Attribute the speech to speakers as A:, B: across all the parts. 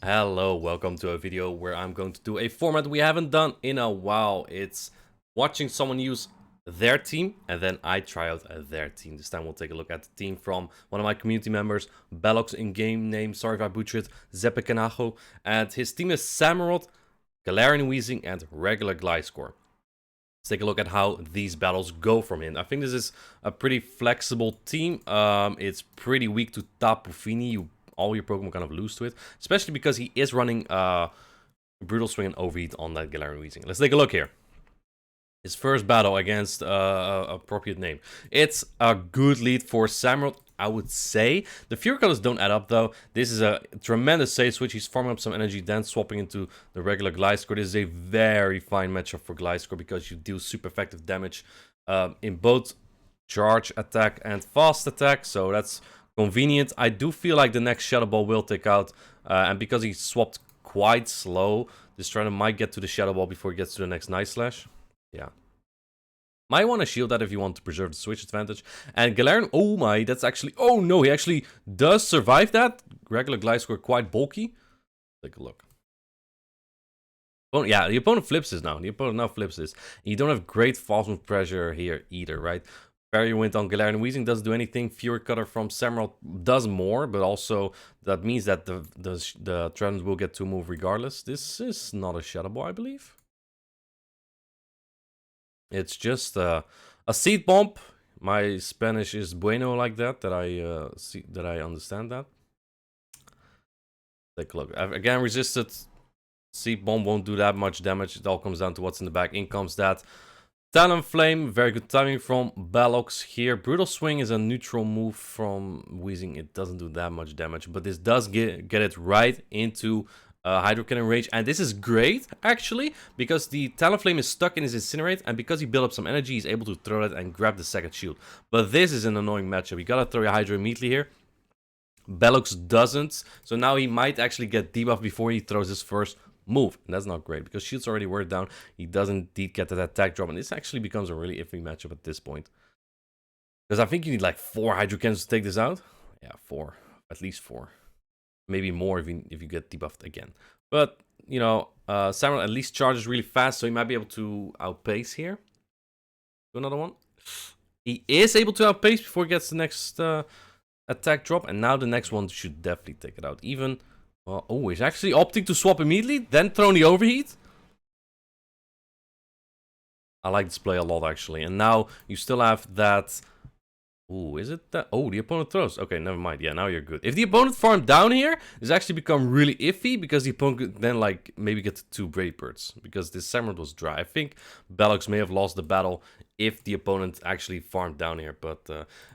A: Hello, welcome to a video where I'm going to do a format we haven't done in a while. It's watching someone use their team and then I try out their team. This time we'll take a look at the team from one of my community members, Bellochs in game name, sorry if I butcher it, Zeppekanacho, and his team is Samurott, Galarian Weezing, and regular Gliscor. Let's take a look at how these battles go from him. I think this is a pretty flexible team. It's pretty weak to Tapu Fini. All your Pokemon kind of lose to it, especially because he is running Brutal Swing and Overheat on that Galarian Weezing. Let's take a look here. His first battle against appropriate name. It's a good lead for Samurott, I would say. The Fury colors don't add up though. This is a tremendous save switch. He's farming up some energy, then swapping into the regular Gliscor. This is a very fine matchup for Gliscor because you deal super effective damage in both charge attack and fast attack. So that's convenient. I do feel like the next Shadow Ball will take out, and because he swapped quite slow, this Trainer might get to the Shadow Ball before he gets to the next Night Slash. Yeah. Might want to shield that if you want to preserve the switch advantage. And Galarian, oh my, that's actually, oh no, he actually does survive that. Regular Gliscor quite bulky. Take a look. Oh, yeah, the opponent flips this now. The opponent now flips this. You don't have great false move pressure here either, right? Barrier Wind on Galarian Weezing doesn't do anything. Fury Cutter from Samurott does more, but also that means that the Trends will get to move regardless. This is not a Shadow Ball, I believe. It's just a Seed Bomb. My Spanish is bueno like that. That I understand that. Take a look. Again, resisted. Seed Bomb won't do that much damage. It all comes down to what's in the back. In comes that Talonflame, very good timing from Bellochs here. Brutal Swing is a neutral move from Weezing. It doesn't do that much damage, but this does get it right into Hydro Cannon range. And this is great, actually, because the Talonflame is stuck in his Incinerate, and because he built up some energy, he's able to throw it and grab the second shield. But this is an annoying matchup. You gotta throw your Hydro immediately here. Bellochs doesn't, so now he might actually get debuffed before he throws his first move, and that's not great because shields already were down. He doesn't indeed get that attack drop, and this actually becomes a really iffy matchup at this point, because I think you need like 4 Hydro Cannons to take this out. Yeah, 4, at least 4, maybe more if you get debuffed again. But you know, Samurott at least charges really fast, so he might be able to outpace here. Do another one. He is able to outpace before he gets the next attack drop, and now the next one should definitely take it out. Even oh, he's actually opting to swap immediately, then throw the Overheat. I like this play a lot, actually. And now you still have that. Ooh, is it that? Oh, the opponent throws. Okay, never mind. Yeah, now you're good. If the opponent farmed down here, this actually become really iffy because the opponent could then like maybe get 2 Brave Birds because this Samurott was dry. I think Bellochs may have lost the battle if the opponent actually farmed down here, but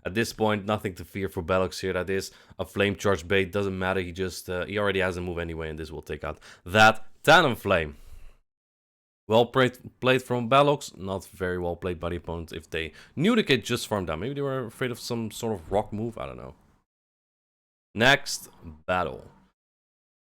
A: at this point, nothing to fear for Bellochs here. That is a Flame Charge bait. Doesn't matter. He just he already has a move anyway, and this will take out that Talonflame. Well played from Bellochs, not very well played by the opponent if they knew the kid just farmed down. Maybe they were afraid of some sort of rock move, I don't know. Next battle.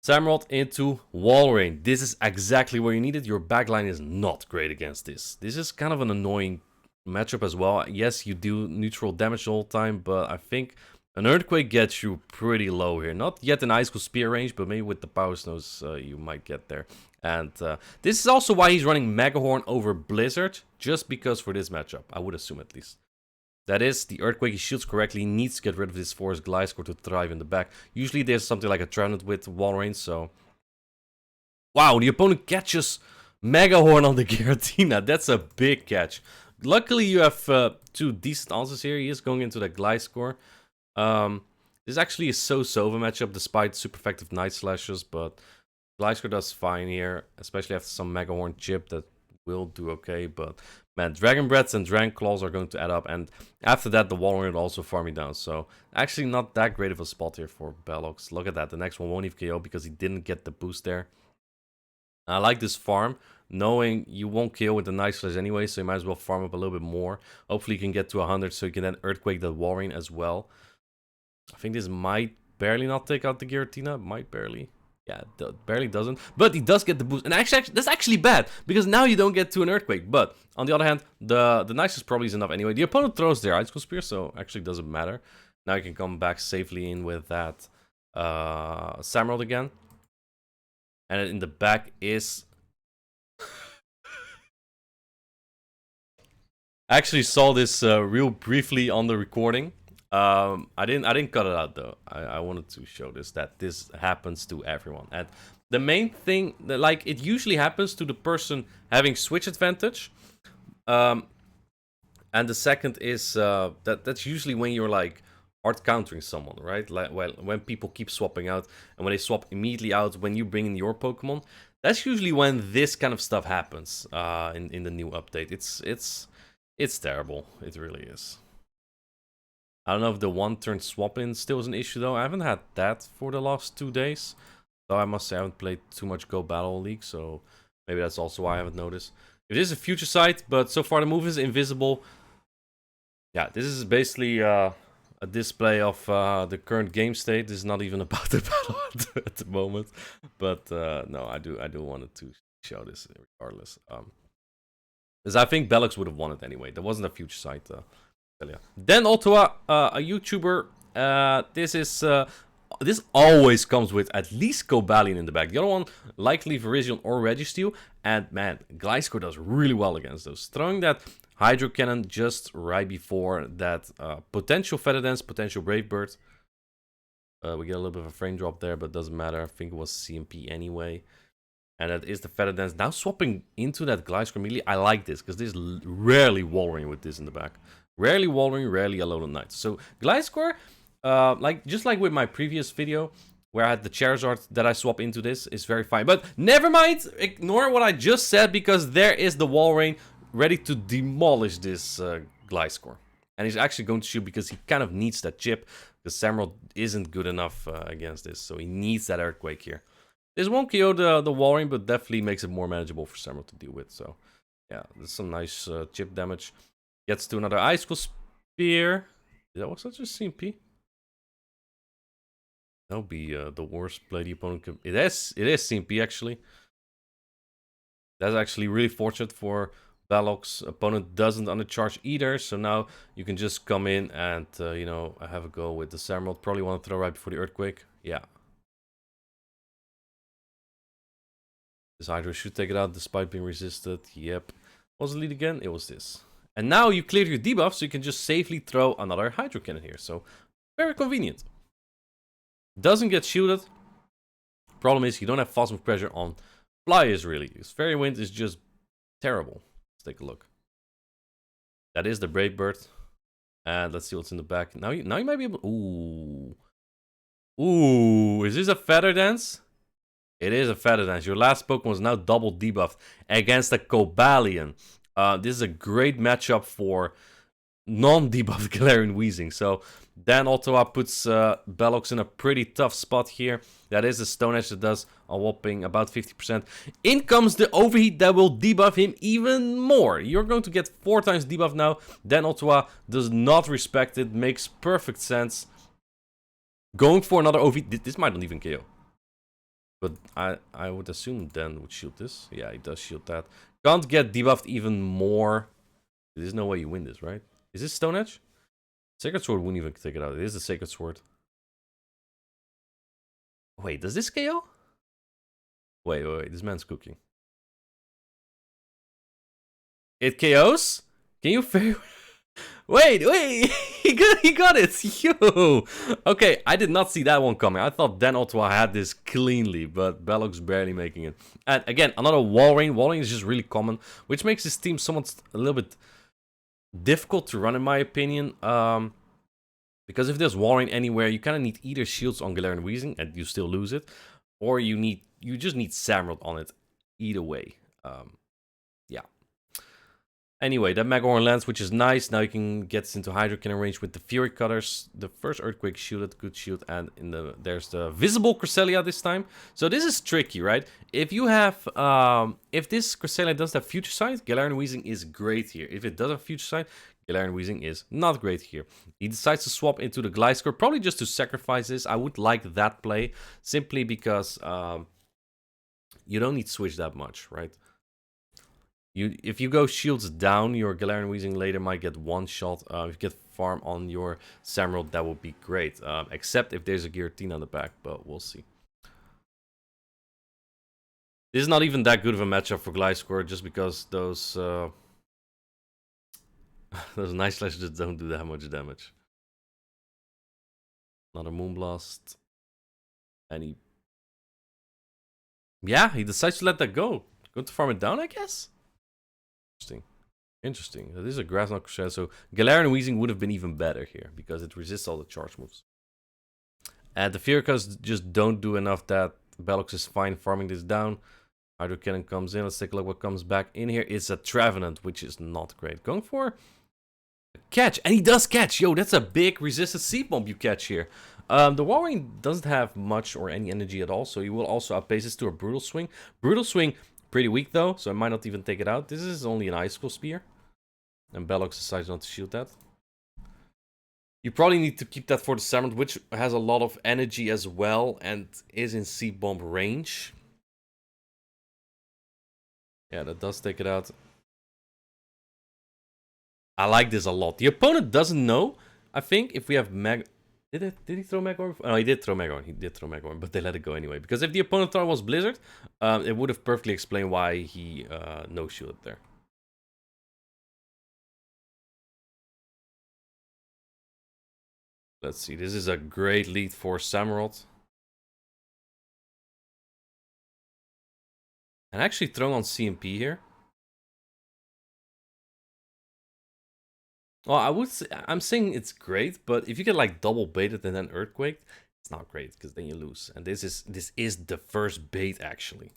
A: Samurott into Wall Rain. This is exactly where you need it. Your backline is not great against this. This is kind of an annoying matchup as well. Yes, you do neutral damage the whole time, but I think an Earthquake gets you pretty low here. Not yet an Icicle Spear range, but maybe with the Power Snows you might get there. And this is also why he's running Mega Horn over Blizzard, just because for this matchup, I would assume at least. That is, the Earthquake he shields correctly, needs to get rid of this Forest Gliscor to thrive in the back. Usually there's something like a Trevenant with Wall Rain, so... Wow, the opponent catches Mega Horn on the Giratina. That's a big catch. Luckily you have 2 decent answers here. He is going into the Gliscor. This actually is so-so of a matchup despite super effective Night Slashes, but Gliscor does fine here, especially after some Mega Horn chip that will do okay, but man, Dragon Breaths and Dragon Claws are going to add up, and after that the Wall Rain will also farm me down, so actually not that great of a spot here for Bellochs. Look at that, the next one won't even KO because he didn't get the boost there. I like this farm, knowing you won't KO with the Night Slash anyway, so you might as well farm up a little bit more. Hopefully you can get to 100 so you can then Earthquake the Wall Rain as well. I think this might barely not take out the Giratina, might barely. Yeah, it barely doesn't, but he does get the boost, and actually that's actually bad because now you don't get to an Earthquake. But on the other hand, the nicest probably is enough anyway. The opponent throws their Icicle Spear, so actually doesn't matter. Now you can come back safely in with that Samurott again. And in the back is... I actually saw this real briefly on the recording. I didn't cut it out though. I wanted to show that this happens to everyone. And the main thing, like, it usually happens to the person having switch advantage. And the second is that's usually when you're like hard countering someone, right? Like, well, when people keep swapping out, and when they swap immediately out when you bring in your Pokemon, that's usually when this kind of stuff happens in the new update. It's terrible. It really is. I don't know if the one-turn swap-in still is an issue, though. I haven't had that for the last 2 days. Though I must say I haven't played too much Go Battle League, so maybe that's also why I haven't noticed. It is a future sight, but so far the move is invisible. Yeah, this is basically a display of the current game state. This is not even about the battle at the moment. But no, I do wanted to show this regardless. Because I think Bellochs would have won it anyway. There wasn't a future sight. Yeah. Then Ottawa, a YouTuber. This always comes with at least Cobalion in the back. The other one, likely Virizion or Registeel. And man, Gliscor does really well against those. Throwing that Hydro Cannon just right before that potential Feather Dance, potential Brave Bird. We get a little bit of a frame drop there, but doesn't matter. I think it was CMP anyway. And that is the Feather Dance. Now swapping into that Gliscor immediately. I like this, because this is rarely Wallring with this in the back. Rarely Wallring, rarely Alone Knight. So Gliscor, just like with my previous video, where I had the Charizard that I swap into this, is very fine. But never mind, ignore what I just said, because there is the Wallring ready to demolish this Gliscor. And he's actually going to shoot because he kind of needs that chip, because Samurott isn't good enough against this. So he needs that Earthquake here. This won't KO the Wallring, but definitely makes it more manageable for Samurott to deal with. So yeah, there's some nice chip damage. Gets to another Icicle Spear. That was such a CMP. That would be the worst play the opponent could... It is CMP actually. That's actually really fortunate for Bellochs. Opponent doesn't undercharge either, so now you can just come in and, you know, have a go with the Samurott. Probably want to throw right before the Earthquake. Yeah. This Hydro should take it out despite being resisted. Yep. What was the lead again? It was this. And now you cleared your debuff, so you can just safely throw another Hydro Cannon here. So, very convenient. Doesn't get shielded. Problem is, you don't have fast move pressure on Flyers really. Because Fairy Wind is just terrible. Let's take a look. That is the Brave Bird. And let's see what's in the back. Now you might be able... Ooh. Ooh, is this a Feather Dance? It is a Feather Dance. Your last Pokemon is now double debuffed against a Cobalion. This is a great matchup for non-debuffed Galarian Weezing. So then Ottawa puts Bellochs in a pretty tough spot here. That is a Stone Edge that does a whopping about 50%. In comes the Overheat that will debuff him even more. You're going to get 4 times debuff now. Then Ottawa does not respect it. Makes perfect sense. Going for another Overheat. This might not even KO. But I would assume Dan would shield this. Yeah, he does shield that. Can't get debuffed even more. There's no way you win this, right? Is this Stone Edge? Sacred Sword wouldn't even take it out. It is the Sacred Sword. Wait, does this KO? Wait. This man's cooking. It KOs? Can you fair... Wait, he got it. Yo. Okay, I did not see that one coming. I thought Dan Ottawa had this cleanly, but Bellochs barely making it. And again, another Wallring. Wallring is just really common, which makes this team somewhat a little bit difficult to run, in my opinion. Because if there's Wallring anywhere, you kind of need either shields on Galarian Weezing, and you still lose it, or you just need Samurott on it. Either way. Yeah. Anyway, that Mega Horn lands, which is nice. Now you can get into Hydro Cannon range with the Fury Cutters. The first Earthquake shielded, good shield, and there's the Visible Cresselia this time. So this is tricky, right? If you have, if this Cresselia does have Future Sight, Galarian Weezing is great here. If it does have Future Sight, Galarian Weezing is not great here. He decides to swap into the Gliscor, probably just to sacrifice this. I would like that play, simply because you don't need switch that much, right? If you go shields down, your Galarian Weezing later might get one shot. If you get farm on your Samurott, that would be great. Except if there's a Giratina on the back, but we'll see. This is not even that good of a matchup for Gliscor, just because those those Night Slashes just don't do that much damage. Another Moonblast. And he... Yeah, he decides to let that go. Going to farm it down, I guess? Interesting. Interesting. That is a Grass Knot Crusade, so Galarian Weezing would have been even better here, because it resists all the charge moves. And the Furikas just don't do enough that Bellocs is fine farming this down. Hydro Cannon comes in. Let's take a look what comes back in here. It's a Trevenant, which is not great. Going for a catch. And he does catch. Yo, that's a big resisted Seed Bomb you catch here. The Walrein doesn't have much or any energy at all, so he will also outpace this to a Brutal Swing. Brutal Swing, pretty weak though, so I might not even take it out. This is only an Icicle Spear. And Bellocs decides not to shield that. You probably need to keep that for the Samurott, which has a lot of energy as well and is in Seed Bomb range. Yeah, that does take it out. I like this a lot. The opponent doesn't know, I think, if we have Mag... Did he throw Magorn? Oh, he did throw Magorn. He did throw Magorn, but they let it go anyway. Because if the opponent thought it was Blizzard, it would have perfectly explained why he no-shielded there. Let's see. This is a great lead for Samurott. And actually throwing on CMP here. Well, I'm saying it's great, but if you get like double baited and then earthquaked, it's not great because then you lose. And this is the first bait actually.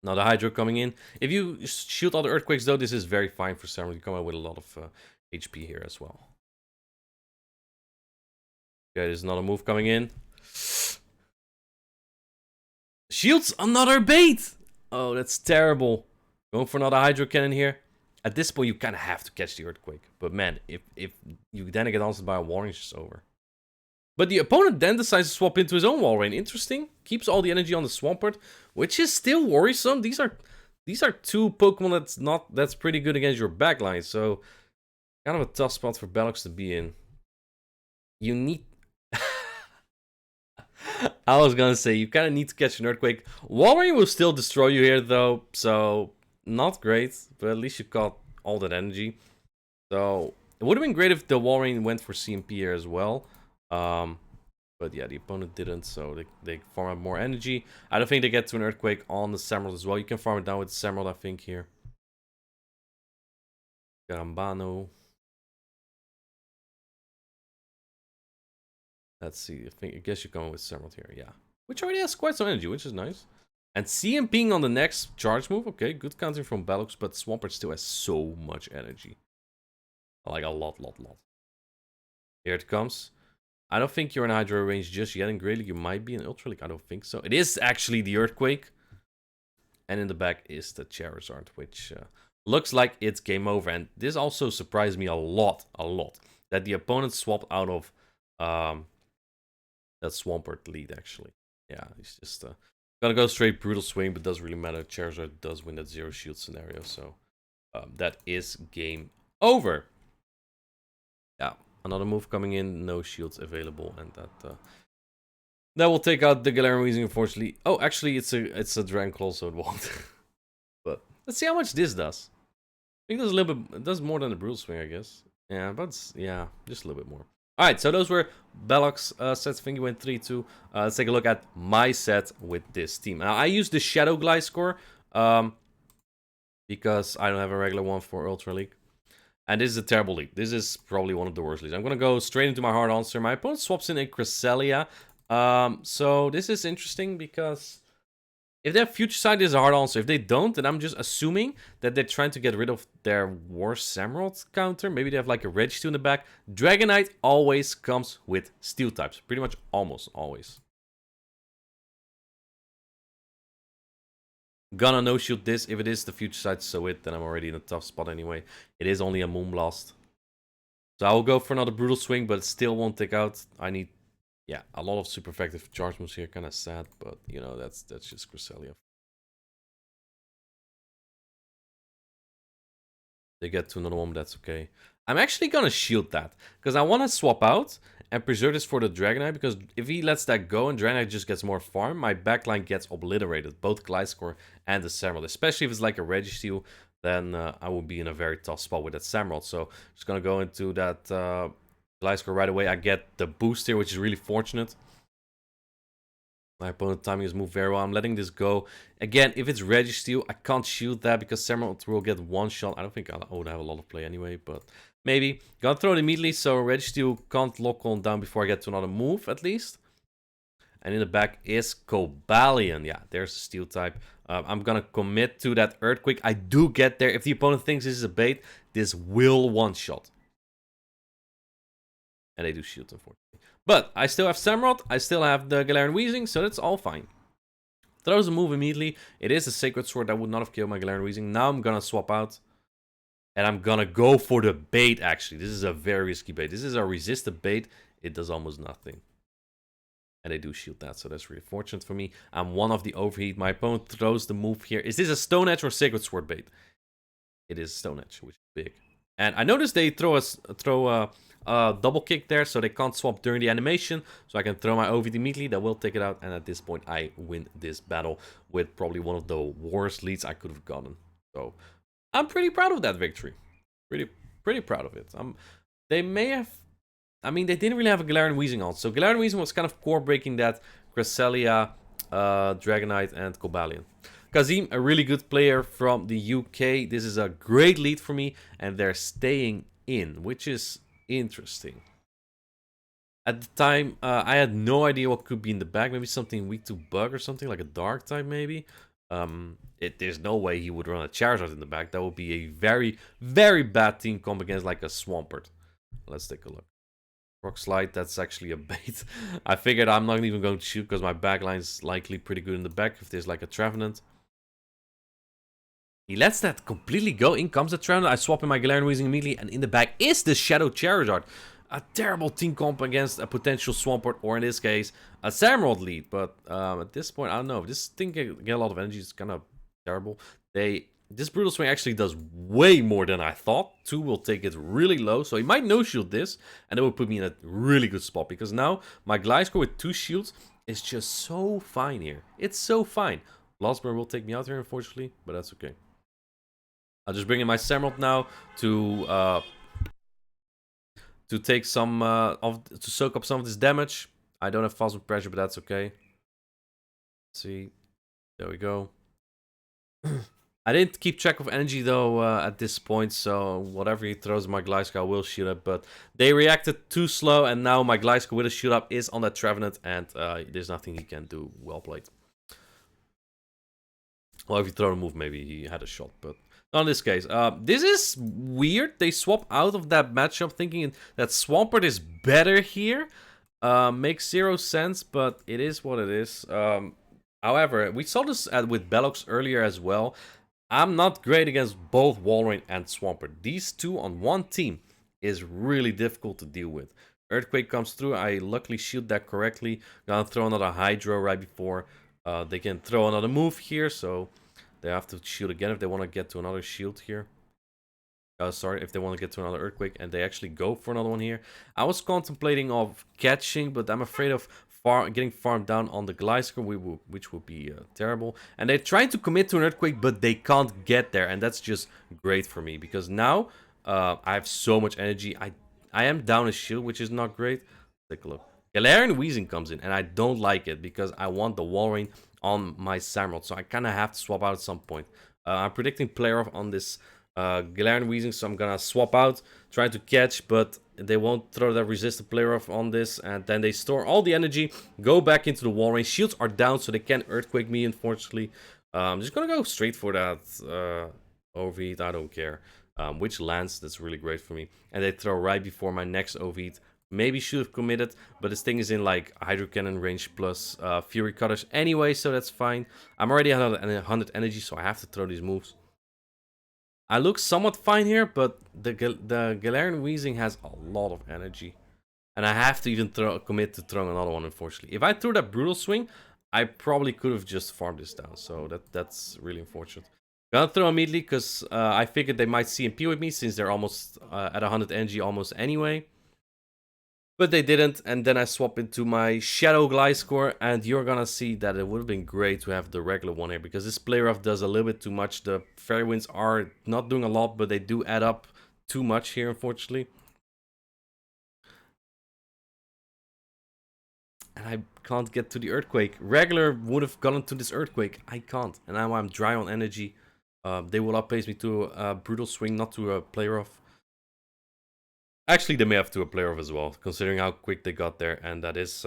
A: Now the Hydro coming in. If you shoot all the earthquakes though, this is very fine for Samurott. You come out with a lot of HP here as well. Okay, there's another move coming in. Shields another bait! Oh, that's terrible. Going for another Hydro Cannon here. At this point, you kind of have to catch the Earthquake. But man, if you then get answered by a Walrein, it's just over. But the opponent then decides to swap into his own Walrein. Interesting. Keeps all the energy on the Swampert, which is still worrisome. These are two Pokemon that's pretty good against your backline. So kind of a tough spot for Bellocs to be in. You need... I was gonna say, you kind of need to catch an Earthquake. Walrein will still destroy you here, though, so not great, but at least you caught all that energy. So it would have been great if the Walrein went for CMP here as well. But yeah, the opponent didn't, so they farm up more energy. I don't think they get to an Earthquake on the Samurott as well. You can farm it down with the Samurott, I think, here. Garambano. Let's see. I guess you're going with Samurott here, yeah. Which already has quite some energy, which is nice. And CMPing on the next charge move. Okay, good counter from Bellocs, but Swampert still has so much energy. Like a lot. Here it comes. I don't think you're in Hydro range just yet in Grey League. You might be in Ultra League. I don't think so. It is actually the Earthquake. And in the back is the Charizard, which looks like it's game over. And this also surprised me a lot. That the opponent swapped out of... that Swampert lead, actually. Yeah, he's just gonna go straight Brutal Swing, but doesn't really matter. Charizard does win that zero shield scenario, so that is game over. Yeah, another move coming in, no shields available, and that will take out the Galarian Weezing, unfortunately. Oh, actually, it's a Dragon Claw, so it won't. But let's see how much this does. I think it does a little bit. It does more than the Brutal Swing, I guess. Yeah, but yeah, just a little bit more. Alright, so those were Bellocs sets. I think you went 3-2. Let's take a look at my set with this team. Now, I used the Shadow Gliscor because I don't have a regular one for Ultra League. And this is a terrible league. This is probably one of the worst leagues. I'm going to go straight into my hard answer. My opponent swaps in a Cresselia. So this is interesting because... if they have Future Sight, is a hard answer. If they don't, then I'm just assuming that they're trying to get rid of their worst Samurott counter. Maybe they have like a Registeel in the back. Dragonite always comes with Steel types. Pretty much almost always. Gonna no-shield this. If it is the Future Sight, so then I'm already in a tough spot anyway. It is only a Moonblast. So I will go for another Brutal Swing, but it still won't take out. I need... yeah, a lot of super effective charge moves here, kind of sad, but you know, that's just Cresselia. They get to another one, but that's okay. I'm actually gonna shield that, because I want to swap out and preserve this for the Dragonite, because if he lets that go and Dragonite just gets more farm, my backline gets obliterated, both Gliscor and the Samurott. Especially if it's like a Registeel, then I will be in a very tough spot with that Samurott. So just gonna go into that Gliscor right away. I get the boost here, which is really fortunate. My opponent timing his move very well. I'm letting this go. Again, if it's Registeel, I can't shield that because Samurott will get one shot. I don't think I would have a lot of play anyway, but maybe. Gonna throw it immediately, so Registeel can't lock on down before I get to another move, at least. And in the back is Cobalion. Yeah, there's a Steel type. I'm gonna commit to that Earthquake. I do get there. If the opponent thinks this is a bait, this will one-shot. And they do shield, unfortunately. But I still have Samurott, I still have the Galarian Weezing, so that's all fine. Throws a move immediately. It is a Sacred Sword that would not have killed my Galarian Weezing. Now I'm gonna swap out. And I'm gonna go for the bait, actually. This is a very risky bait. This is a resisted bait. It does almost nothing. And they do shield that, so that's really fortunate for me. I'm one of the overheat. My opponent throws the move here. Is this a Stone Edge or Sacred Sword bait? It is Stone Edge, which is big. And I noticed they throw a double kick there, so they can't swap during the animation. So I can throw my overheat immediately. That will take it out. And at this point, I win this battle with probably one of the worst leads I could have gotten. So I'm pretty proud of that victory. Pretty proud of it. They may have... I mean, they didn't really have a Galarian Weezing on. So Galarian Weezing was kind of core breaking that Cresselia, Dragonite, and Cobalion. Kazim, a really good player from the UK. This is a great lead for me. And they're staying in, which is interesting. At the time, I had no idea what could be in the bag. Maybe something weak to Bug or something, like a Dark type maybe. There's no way he would run a Charizard in the back. That would be a very, very bad team comp against like a Swampert. Let's take a look. Rock Slide, that's actually a bait. I figured I'm not even going to shoot because my backline's likely pretty good in the back if there's like a Trevenant. He lets that completely go. In comes the Trevenant. I swap in my Galarian Weezing immediately, and in the back is the Shadow Charizard. A terrible team comp against a potential Swampert, or in this case, a Samurott lead. But at this point, I don't know. If this thing can get a lot of energy, it's kind of terrible. This Brutal Swing actually does way more than I thought. 2 will take it really low, so he might no-shield this, and it will put me in a really good spot, because now my Gliscor with 2 shields is just so fine here. It's so fine. Blastburn will take me out here, unfortunately, but that's okay. I'll just bring in my Samurott now to take some to soak up some of this damage. I don't have Phosphor Pressure, but that's okay. Let's see. There we go. I didn't keep track of energy though at this point, so whatever he throws my Gliscor, I will shoot up. But they reacted too slow, and now my Gliscor with a shoot up is on that Trevenant, and there's nothing he can do. Well played. Well, if you throw a move, maybe he had a shot, but not in this case. This is weird. They swap out of that matchup thinking that Swampert is better here. Makes 0 sense, but it is what it is. However, we saw this with Bellochs earlier as well. I'm not great against both Walrein and Swampert. These two on one team is really difficult to deal with. Earthquake comes through. I luckily shield that correctly. Gonna throw another Hydro right before they can throw another move here. So they have to shield again if they want to get to another shield here. Sorry, if they want to get to another Earthquake, and they actually go for another one here. I was contemplating of catching, but I'm afraid of getting farmed down on the Gliscor, which would be terrible. And they're trying to commit to an Earthquake, but they can't get there, and that's just great for me, because now I have so much energy. I am down a shield, which is not great. Take a look. Galarian Weezing comes in, and I don't like it, because I want the Walrein on my Samurott, so I kind of have to swap out at some point. I'm predicting player off on this Galarian Weezing, so I'm gonna swap out, trying to catch, but they won't throw that resistant player off on this, and then they store all the energy, go back into the Walrein. Shields are down, so they can't Earthquake me, unfortunately. I'm just gonna go straight for that overheat. I don't care which lands. That's really great for me. And they throw right before my next overheat. Maybe should have committed, but this thing is in like Hydro Cannon range plus Fury Cutters anyway, so that's fine. I'm already at 100 energy, so I have to throw these moves. I look somewhat fine here, but the Galarian Weezing has a lot of energy. And I have to even commit to throwing another one, unfortunately. If I threw that Brutal Swing, I probably could have just farmed this down. So that's really unfortunate. Gonna throw immediately because I figured they might CMP with me since they're almost at 100 NG almost anyway. But they didn't, and then I swap into my Shadow Gliscor, and you're gonna see that it would have been great to have the regular one here, because this play rough does a little bit too much. The Fairy Winds are not doing a lot, but they do add up too much here, unfortunately. And I can't get to the Earthquake. Regular would have gotten to this Earthquake. I can't, and now I'm dry on energy. They will outpace me to a Brutal Swing, not to a play rough. Actually, they may have to a player off as well, considering how quick they got there, and that is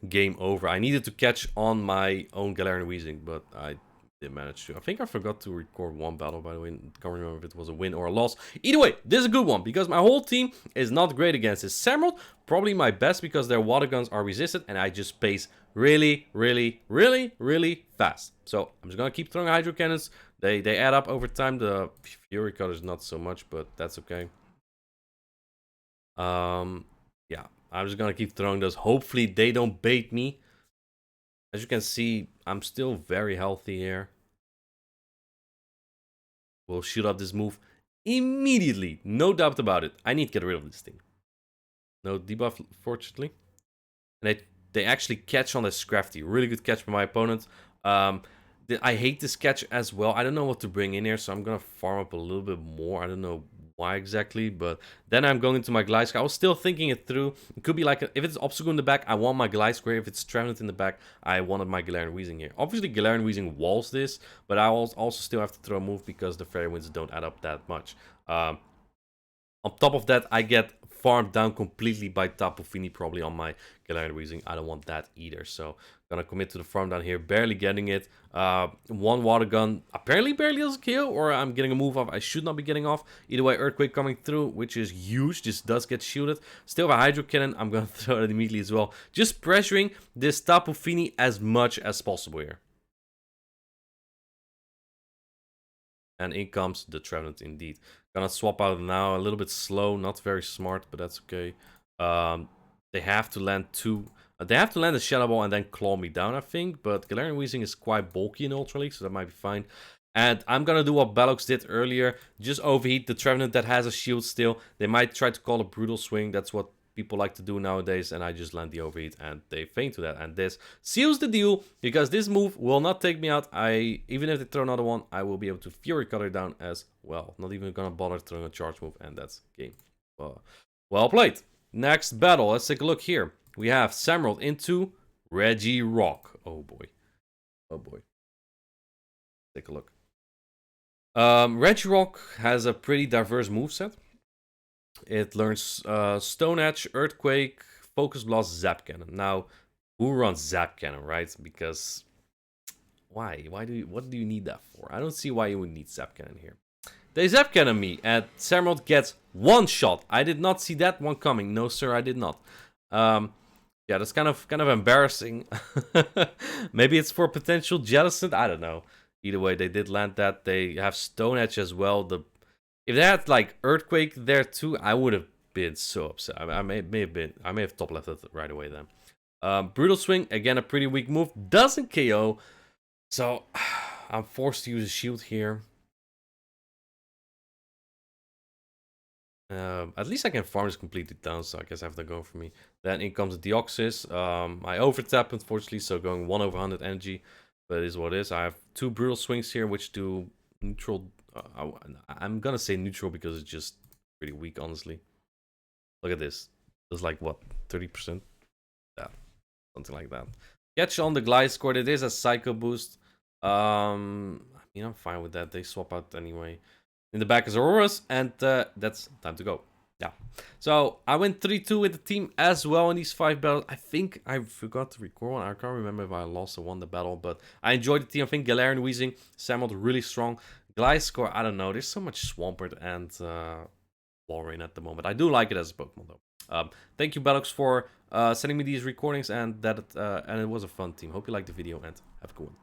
A: game over. I needed to catch on my own Galarian Weezing, but I did manage to. I think I forgot to record one battle, by the way. Can't remember if it was a win or a loss. Either way, this is a good one, because my whole team is not great against this. Samurott, probably my best, because their water guns are resisted, and I just pace really, really, really, really fast. So I'm just gonna keep throwing Hydro Cannons. They add up over time. The Fury Cutters not so much, but that's okay. Yeah, I'm just gonna keep throwing those. Hopefully they don't bait me. As you can see, I'm still very healthy here. We'll shoot up this move immediately. No doubt about it. I need to get rid of this thing. No debuff, fortunately. And they actually catch on this Scrafty. Really good catch by my opponent. I hate this catch as well. I don't know what to bring in here, so I'm gonna farm up a little bit more. I don't know why exactly, but then I'm going into my Gliscor. I was still thinking it through. It could be like, if it's Obstacle in the back, I want my Gliscor. If it's Trevenant in the back, I wanted my Galarian Weezing here. Obviously, Galarian Weezing walls this, but I also still have to throw a move because the Fairy Winds don't add up that much. On top of that, I get farmed down completely by Tapu Fini, probably on my Galarian Weezing. I don't want that either, so gonna commit to the farm down here, barely getting it. One water gun apparently barely does a KO, or I'm getting a move off I should not be getting off. Either way, Earthquake coming through, which is huge. This does get shielded. Still have a Hydro Cannon. I'm gonna throw it immediately as well. Just pressuring this Tapu Fini as much as possible here. And in comes the Trevenant indeed. Gonna swap out now. A little bit slow, not very smart, but that's okay. They have to land two. They have to land a Shadow Ball and then claw me down, I think. But Galarian Weezing is quite bulky in Ultra League, so that might be fine. And I'm gonna do what Bellochs did earlier. Just overheat the Trevenant that has a shield still. They might try to call a Brutal Swing. That's what people like to do nowadays, and I just land the overheat and they feint to that, and this seals the deal, because this move will not take me out. Even if they throw another one, I will be able to Fury Cutter down as well. Not even gonna bother throwing a charge move, and that's game. Well played. Next battle, let's take a look here. We have Samurott into Regirock. Oh boy. Take a look. Regirock has a pretty diverse moveset. It learns Stone Edge, Earthquake, Focus Blast, Zap Cannon. Now, who runs Zap Cannon, right? Because why? What do you need that for? I don't see why you would need Zap Cannon here. They Zap Cannon me, and Samurott gets one shot. I did not see that one coming. No, sir, I did not. Yeah, that's kind of embarrassing. Maybe it's for potential Jellicent. I don't know. Either way, they did land that. They have Stone Edge as well. If they had like Earthquake there too, I would have been so upset. I may have top left it right away then. Brutal Swing, again a pretty weak move, doesn't KO. So I'm forced to use a shield here. At least I can farm this completely down, so I guess I have to go for me. Then in comes the Deoxys. I overtap, unfortunately, so going 1 over 100 energy. But it is what it is. I have 2 Brutal Swings here, which do neutral. I'm gonna say neutral because it's just pretty weak, honestly. Look at this. It's like, what, 30%? Yeah, something like that. Catch on the Gliscor. It is a Psycho Boost. I mean, I'm fine with that. They swap out anyway. In the back is Auroras, and that's time to go. Yeah. So I went 3-2 with the team as well in these 5 battles. I think I forgot to record one. I can't remember if I lost or won the battle, but I enjoyed the team. I think Galarian Weezing, Samurott really strong. Gliscor, I don't know. There's so much Swampert and Walrein at the moment. I do like it as a Pokemon though. Thank you, Bellochs, for sending me these recordings, and it was a fun team. Hope you liked the video, and have a good one.